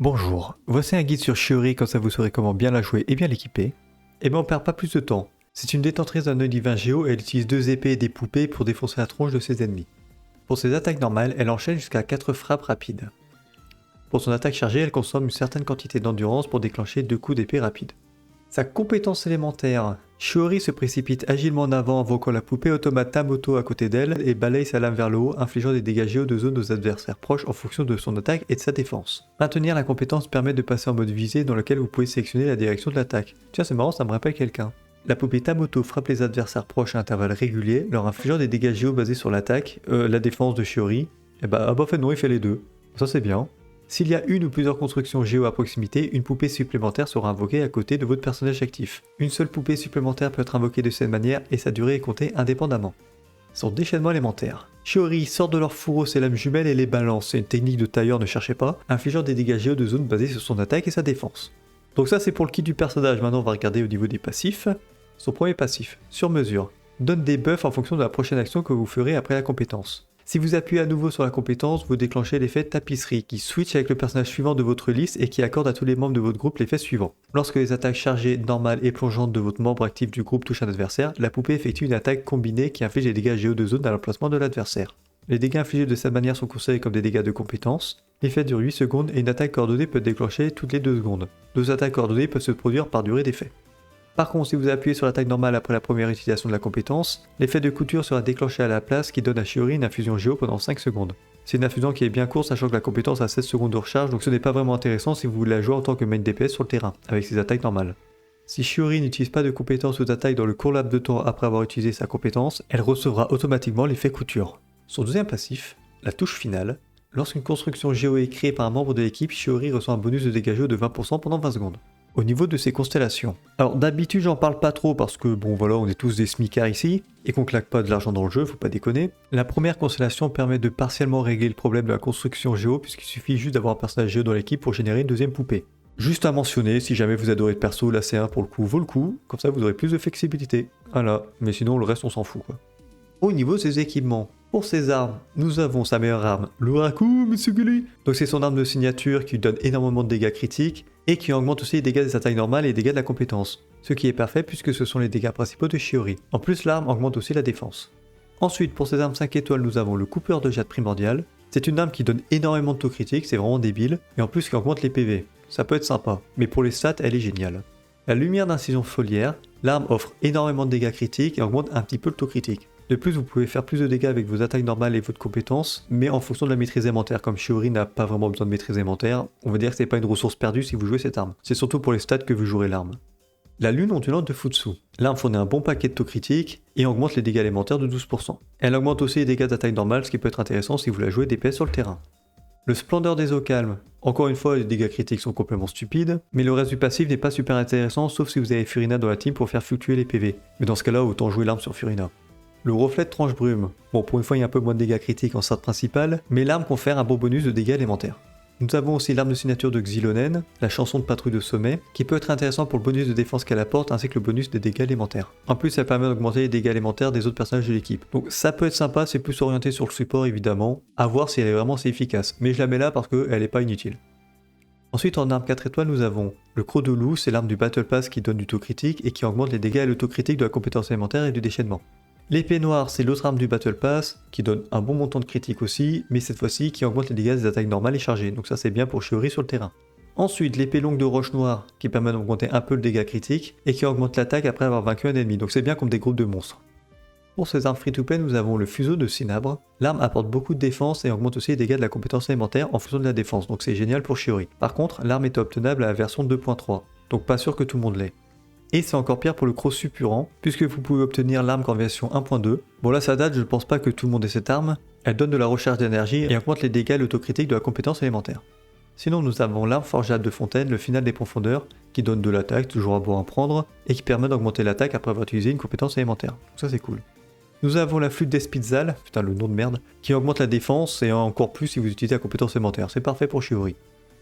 Bonjour, voici un guide sur Shiori, comme ça vous saurez comment bien la jouer et bien l'équiper. Et ben on perd pas plus de temps. C'est une détentrice d'un œil divin géo et elle utilise 2 épées et des poupées pour défoncer la tronche de ses ennemis. Pour ses attaques normales, elle enchaîne jusqu'à 4 frappes rapides. Pour son attaque chargée, elle consomme une certaine quantité d'endurance pour déclencher 2 coups d'épée rapides. Sa compétence élémentaire, Shiori se précipite agilement en avant, invoquant la poupée automate Tamoto à côté d'elle et balaye sa lame vers le haut, infligeant des dégâts géo de zone aux adversaires proches en fonction de son attaque et de sa défense. Maintenir la compétence permet de passer en mode visée dans lequel vous pouvez sélectionner la direction de l'attaque. Tiens, c'est marrant, ça me rappelle quelqu'un. La poupée Tamoto frappe les adversaires proches à intervalles réguliers, leur infligeant des dégâts géo basés sur l'attaque, la défense de Shiori. Et bah, en fait non, il fait les deux. Ça c'est bien. S'il y a une ou plusieurs constructions géo à proximité, une poupée supplémentaire sera invoquée à côté de votre personnage actif. Une seule poupée supplémentaire peut être invoquée de cette manière et sa durée est comptée indépendamment. Son déchaînement élémentaire. Shiori sort de leur fourreau ses lames jumelles et les balance, c'est une technique de tailleur, ne cherchez pas, infligeant des dégâts géo de zone basés sur son attaque et sa défense. Donc ça c'est pour le kit du personnage, maintenant on va regarder au niveau des passifs. Son premier passif, sur mesure, donne des buffs en fonction de la prochaine action que vous ferez après la compétence. Si vous appuyez à nouveau sur la compétence, vous déclenchez l'effet tapisserie qui switch avec le personnage suivant de votre liste et qui accorde à tous les membres de votre groupe l'effet suivant. Lorsque les attaques chargées, normales et plongeantes de votre membre actif du groupe touchent un adversaire, la poupée effectue une attaque combinée qui inflige des dégâts géo de zone à l'emplacement de l'adversaire. Les dégâts infligés de cette manière sont considérés comme des dégâts de compétence. L'effet dure 8 secondes et une attaque coordonnée peut être déclenchée toutes les 2 secondes. 2 attaques coordonnées peuvent se produire par durée d'effet. Par contre, si vous appuyez sur l'attaque normale après la première utilisation de la compétence, l'effet de couture sera déclenché à la place qui donne à Shiori une infusion géo pendant 5 secondes. C'est une infusion qui est bien courte sachant que la compétence a 16 secondes de recharge, donc ce n'est pas vraiment intéressant si vous voulez la jouer en tant que main DPS sur le terrain, avec ses attaques normales. Si Shiori n'utilise pas de compétence ou d'attaque dans le court laps de temps après avoir utilisé sa compétence, elle recevra automatiquement l'effet couture. Son deuxième passif, la touche finale. Lorsqu'une construction géo est créée par un membre de l'équipe, Shiori reçoit un bonus de dégâts géo de 20% pendant 20 secondes. Au niveau de ses constellations. Alors d'habitude j'en parle pas trop parce que bon voilà on est tous des smicards ici et qu'on claque pas de l'argent dans le jeu, faut pas déconner. La première constellation permet de partiellement régler le problème de la construction géo puisqu'il suffit juste d'avoir un personnage géo dans l'équipe pour générer une deuxième poupée. Juste à mentionner, si jamais vous adorez le perso, la C1 pour le coup vaut le coup, comme ça vous aurez plus de flexibilité. Voilà, mais sinon le reste on s'en fout quoi. Au niveau de ses équipements. Pour ses armes, nous avons sa meilleure arme, l'Uraku Mitsuguri. Donc c'est son arme de signature qui lui donne énormément de dégâts critiques et qui augmente aussi les dégâts des attaques normales et les dégâts de la compétence. Ce qui est parfait puisque ce sont les dégâts principaux de Shiori. En plus l'arme augmente aussi la défense. Ensuite pour ses armes 5 étoiles nous avons le coupeur de jade primordial. C'est une arme qui donne énormément de taux critiques, c'est vraiment débile, et en plus qui augmente les PV. Ça peut être sympa, mais pour les stats elle est géniale. La lumière d'incision foliaire, l'arme offre énormément de dégâts critiques et augmente un petit peu le taux critique. De plus, vous pouvez faire plus de dégâts avec vos attaques normales et votre compétence, mais en fonction de la maîtrise élémentaire. Comme Shiori n'a pas vraiment besoin de maîtrise élémentaire, on va dire que c'est pas une ressource perdue si vous jouez cette arme. C'est surtout pour les stats que vous jouerez l'arme. La lune ondulante de Futsu. L'arme fournit un bon paquet de taux critiques et augmente les dégâts élémentaires de 12%. Elle augmente aussi les dégâts d'attaque normale, ce qui peut être intéressant si vous la jouez DPS sur le terrain. Le splendeur des eaux calmes. Encore une fois, les dégâts critiques sont complètement stupides, mais le reste du passif n'est pas super intéressant sauf si vous avez Furina dans la team pour faire fluctuer les PV. Mais dans ce cas-là, autant jouer l'arme sur Furina. Le reflet de tranche brume. Bon, pour une fois, il y a un peu moins de dégâts critiques en strat principal, mais l'arme confère un bon bonus de dégâts élémentaires. Nous avons aussi l'arme de signature de Xilonen, la chanson de patrouille de sommet, qui peut être intéressant pour le bonus de défense qu'elle apporte ainsi que le bonus des dégâts élémentaires. En plus, elle permet d'augmenter les dégâts élémentaires des autres personnages de l'équipe. Donc ça peut être sympa, c'est plus orienté sur le support évidemment, à voir si elle est vraiment si efficace, mais je la mets là parce qu'elle n'est pas inutile. Ensuite en arme 4 étoiles nous avons le croc de loup, c'est l'arme du Battle Pass qui donne du taux critique et qui augmente les dégâts et le taux critique de la compétence élémentaire et du déchaînement. L'épée noire, c'est l'autre arme du Battle Pass, qui donne un bon montant de critique aussi, mais cette fois-ci qui augmente les dégâts des attaques normales et chargées, donc ça c'est bien pour Shiori sur le terrain. Ensuite, l'épée longue de roche noire, qui permet d'augmenter un peu le dégât critique, et qui augmente l'attaque après avoir vaincu un ennemi, donc c'est bien comme des groupes de monstres. Pour ces armes free-to-play, nous avons le fuseau de Cinabre. L'arme apporte beaucoup de défense et augmente aussi les dégâts de la compétence élémentaire en fonction de la défense, donc c'est génial pour Shiori. Par contre, l'arme est obtenable à la version 2.3, donc pas sûr que tout le monde l'ait. Et c'est encore pire pour le croc suppurant, puisque vous pouvez obtenir l'arme qu'en version 1.2. Bon là ça date, je ne pense pas que tout le monde ait cette arme. Elle donne de la recharge d'énergie et augmente les dégâts et l'autocritique de la compétence élémentaire. Sinon nous avons l'arme forgeable de fontaine, le final des profondeurs, qui donne de l'attaque, toujours à bon à prendre, et qui permet d'augmenter l'attaque après avoir utilisé une compétence élémentaire. Donc ça c'est cool. Nous avons la flûte d'Espitzal, putain le nom de merde, qui augmente la défense et encore plus si vous utilisez la compétence élémentaire. C'est parfait pour Shiori.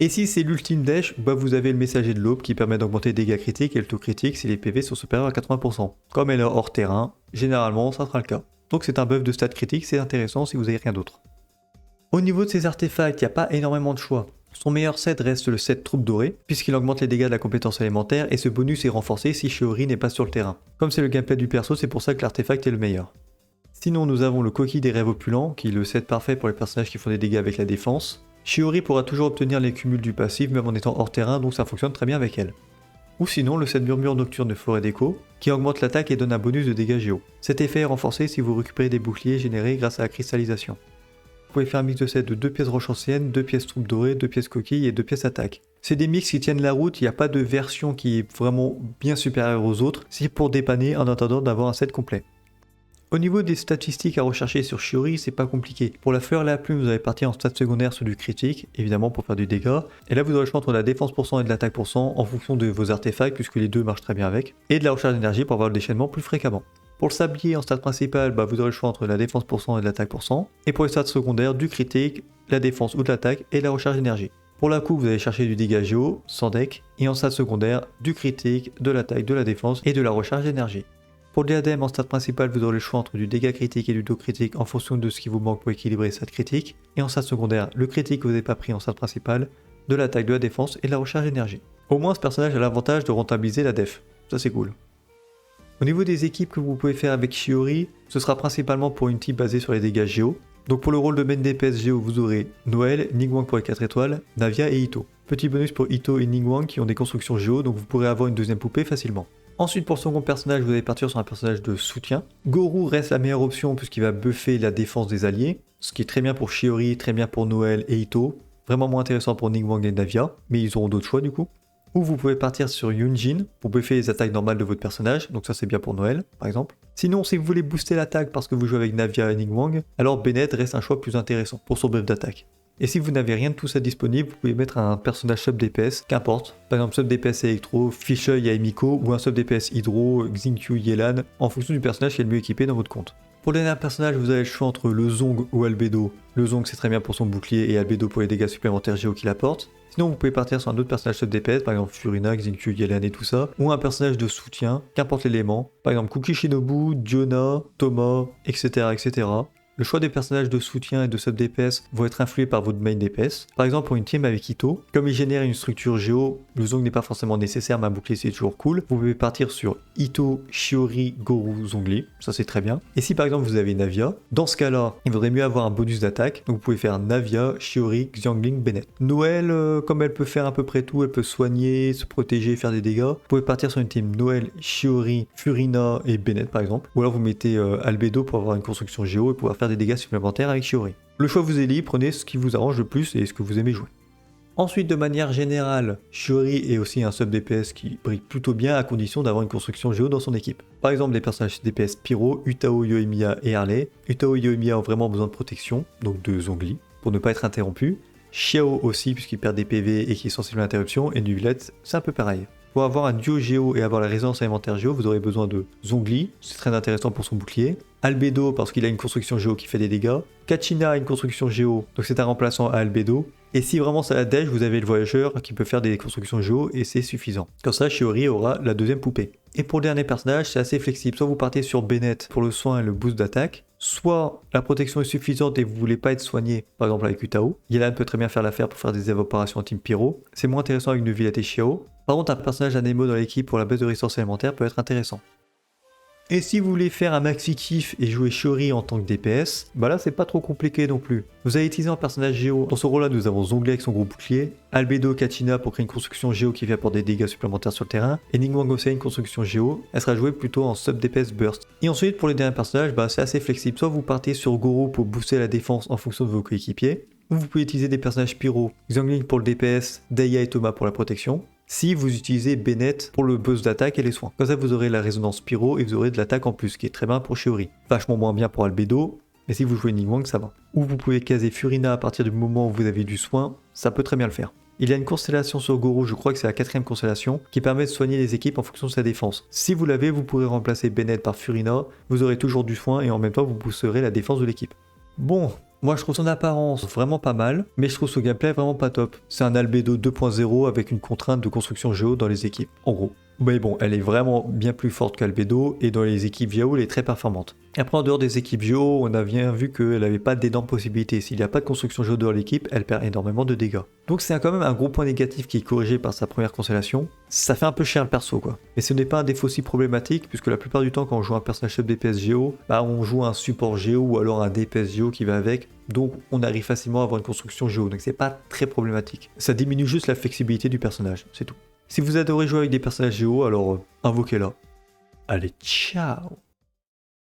Et si c'est l'ultime dash, bah vous avez le messager de l'aube qui permet d'augmenter les dégâts critiques et le taux critique si les PV sont supérieurs à 80%. Comme elle est hors terrain, généralement ça sera le cas. Donc c'est un buff de stats critique, c'est intéressant si vous avez rien d'autre. Au niveau de ces artefacts, il n'y a pas énormément de choix. Son meilleur set reste le set troupe dorée, puisqu'il augmente les dégâts de la compétence élémentaire et ce bonus est renforcé si Shiori n'est pas sur le terrain. Comme c'est le gameplay du perso, c'est pour ça que l'artefact est le meilleur. Sinon nous avons le coquille des rêves opulents, qui est le set parfait pour les personnages qui font des dégâts avec la défense. Shiori pourra toujours obtenir les cumuls du passif même en étant hors terrain, donc ça fonctionne très bien avec elle. Ou sinon le set murmure nocturne de forêt d'écho, qui augmente l'attaque et donne un bonus de dégâts géo. Cet effet est renforcé si vous récupérez des boucliers générés grâce à la cristallisation. Vous pouvez faire un mix de sets de 2 pièces roche ancienne, 2 pièces troupe dorée, 2 pièces coquille et 2 pièces attaque. C'est des mix qui tiennent la route, il n'y a pas de version qui est vraiment bien supérieure aux autres, c'est pour dépanner en attendant d'avoir un set complet. Au niveau des statistiques à rechercher sur Shiori, c'est pas compliqué. Pour la fleur et la plume, vous allez partir en stats secondaire sur du critique, évidemment pour faire du dégât. Et là, vous aurez le choix entre la défense % et de l'attaque % en fonction de vos artefacts, puisque les deux marchent très bien avec. Et de la recharge d'énergie pour avoir le déchaînement plus fréquemment. Pour le sablier en stats principales, vous aurez le choix entre la défense % et de l'attaque %. Et pour les stats secondaires, du critique, la défense ou de l'attaque et la recharge d'énergie. Pour la coupe, vous allez chercher du dégât géo, sans deck, et en stats secondaires, du critique, de l'attaque, de la défense et de la recharge d'énergie. Pour le diadème, en stats principales, vous aurez le choix entre du dégât critique et du dos critique en fonction de ce qui vous manque pour équilibrer les stats critiques. Et en stats secondaires, le critique que vous n'avez pas pris en stats principales, de l'attaque, de la défense et de la recharge d'énergie. Au moins, ce personnage a l'avantage de rentabiliser la def. Ça, c'est cool. Au niveau des équipes que vous pouvez faire avec Shiori, ce sera principalement pour une team basée sur les dégâts géo. Donc pour le rôle de main DPS géo, vous aurez Noël, Ningguang pour les 4 étoiles, Navia et Ito. Petit bonus pour Ito et Ningguang qui ont des constructions géo, donc vous pourrez avoir une deuxième poupée facilement. Ensuite pour le second personnage, vous allez partir sur un personnage de soutien. Goru reste la meilleure option puisqu'il va buffer la défense des alliés, ce qui est très bien pour Shiori, très bien pour Noël et Ito. Vraiment moins intéressant pour Ningguang et Navia, mais ils auront d'autres choix du coup. Ou vous pouvez partir sur Yunjin pour buffer les attaques normales de votre personnage, donc ça c'est bien pour Noël par exemple. Sinon si vous voulez booster l'attaque parce que vous jouez avec Navia et Ningguang, alors Bennett reste un choix plus intéressant pour son buff d'attaque. Et si vous n'avez rien de tout ça disponible, vous pouvez mettre un personnage sub DPS, qu'importe. Par exemple sub DPS Electro, Fisheye et Emiko, ou un sub DPS Hydro, Xingqiu, Yelan, en fonction du personnage qui est le mieux équipé dans votre compte. Pour le dernier personnage, vous avez le choix entre le Zong ou Albedo. Le Zong c'est très bien pour son bouclier et Albedo pour les dégâts supplémentaires géo qu'il apporte. Sinon vous pouvez partir sur un autre personnage sub DPS, par exemple Furina, Xingqiu, Yelan et tout ça, ou un personnage de soutien, qu'importe l'élément, par exemple Kuki Shinobu, Diona, Thomas, etc. etc. Le choix des personnages de soutien et de sub DPS vont être influés par votre main DPS. Par exemple pour une team avec Ito, comme il génère une structure géo, le Zong n'est pas forcément nécessaire mais un bouclier c'est toujours cool. Vous pouvez partir sur Ito, Shiori, Goru, Zhongli, ça c'est très bien. Et si par exemple vous avez Navia, dans ce cas-là, il vaudrait mieux avoir un bonus d'attaque, donc vous pouvez faire Navia, Shiori, Xiangling, Bennett. Noël, comme elle peut faire à peu près tout, elle peut soigner, se protéger, faire des dégâts, vous pouvez partir sur une team Noël, Shiori, Furina et Bennett par exemple. Ou alors vous mettez Albedo pour avoir une construction géo et pouvoir faire des dégâts supplémentaires avec Shiori. Le choix vous est libre, prenez ce qui vous arrange le plus et ce que vous aimez jouer. Ensuite, de manière générale, Shiori est aussi un sub DPS qui brille plutôt bien à condition d'avoir une construction géo dans son équipe. Par exemple, les personnages DPS Pyro, Utao, Yoimiya et Harley. Utao et Yoimiya ont vraiment besoin de protection, donc de Zhongli, pour ne pas être interrompus. Xiao aussi, puisqu'il perd des PV et qui est sensible à l'interruption, et Nuvillette, c'est un peu pareil. Pour avoir un duo géo et avoir la résonance alimentaire géo, vous aurez besoin de Zhongli, c'est très intéressant pour son bouclier. Albedo parce qu'il a une construction géo qui fait des dégâts. Kachina a une construction géo, donc c'est un remplaçant à Albedo. Et si vraiment ça la dèche, vous avez le voyageur qui peut faire des constructions géo et c'est suffisant. Comme ça, Shiori aura la deuxième poupée. Et pour le dernier personnage, c'est assez flexible. Soit vous partez sur Bennett pour le soin et le boost d'attaque, soit la protection est suffisante et vous voulez pas être soigné, par exemple avec Utao. Yelan peut très bien faire l'affaire pour faire des évaporations en team Pyro. C'est moins intéressant avec Nuvillette et Xiao. Par contre, un personnage Anemo dans l'équipe pour la baisse de résistance élémentaire peut être intéressant. Et si vous voulez faire un maxi kiff et jouer Shiori en tant que DPS, là c'est pas trop compliqué non plus. Vous allez utiliser un personnage géo. Dans ce rôle là nous avons Zhongli avec son gros bouclier, Albedo Kachina pour créer une construction géo qui vient apporter des dégâts supplémentaires sur le terrain, et Ningguang aussi une construction géo, elle sera jouée plutôt en sub DPS burst. Et ensuite pour les derniers personnages, c'est assez flexible, soit vous partez sur Goru pour booster la défense en fonction de vos coéquipiers, ou vous pouvez utiliser des personnages pyro, Xiangling pour le DPS, Daya et Thomas pour la protection. Si vous utilisez Bennett pour le boost d'attaque et les soins. Comme ça vous aurez la résonance pyro et vous aurez de l'attaque en plus, qui est très bien pour Shiori. Vachement moins bien pour Albedo, mais si vous jouez Ningguang ça va. Ou vous pouvez caser Furina à partir du moment où vous avez du soin, ça peut très bien le faire. Il y a une constellation sur Goru, je crois que c'est la 4ème constellation, qui permet de soigner les équipes en fonction de sa défense. Si vous l'avez, vous pourrez remplacer Bennett par Furina, vous aurez toujours du soin et en même temps vous boosterez la défense de l'équipe. Bon, moi je trouve son apparence vraiment pas mal, mais je trouve ce gameplay vraiment pas top. C'est un Albedo 2.0 avec une contrainte de construction géo dans les équipes, en gros. Mais bon, elle est vraiment bien plus forte qu'Albedo, et dans les équipes Géo, elle est très performante. Après, en dehors des équipes Géo, on a bien vu qu'elle n'avait pas d'énormes possibilités. S'il n'y a pas de construction Géo dans l'équipe, elle perd énormément de dégâts. Donc c'est quand même un gros point négatif qui est corrigé par sa première constellation. Ça fait un peu cher le perso, quoi. Mais ce n'est pas un défaut si problématique, puisque la plupart du temps, quand on joue un personnage sub DPS Géo, bah on joue un support Géo ou alors un DPS Géo qui va avec. Donc on arrive facilement à avoir une construction Géo, donc c'est pas très problématique. Ça diminue juste la flexibilité du personnage, c'est tout. Si vous adorez jouer avec des personnages Géo, alors invoquez-la. Allez, ciao!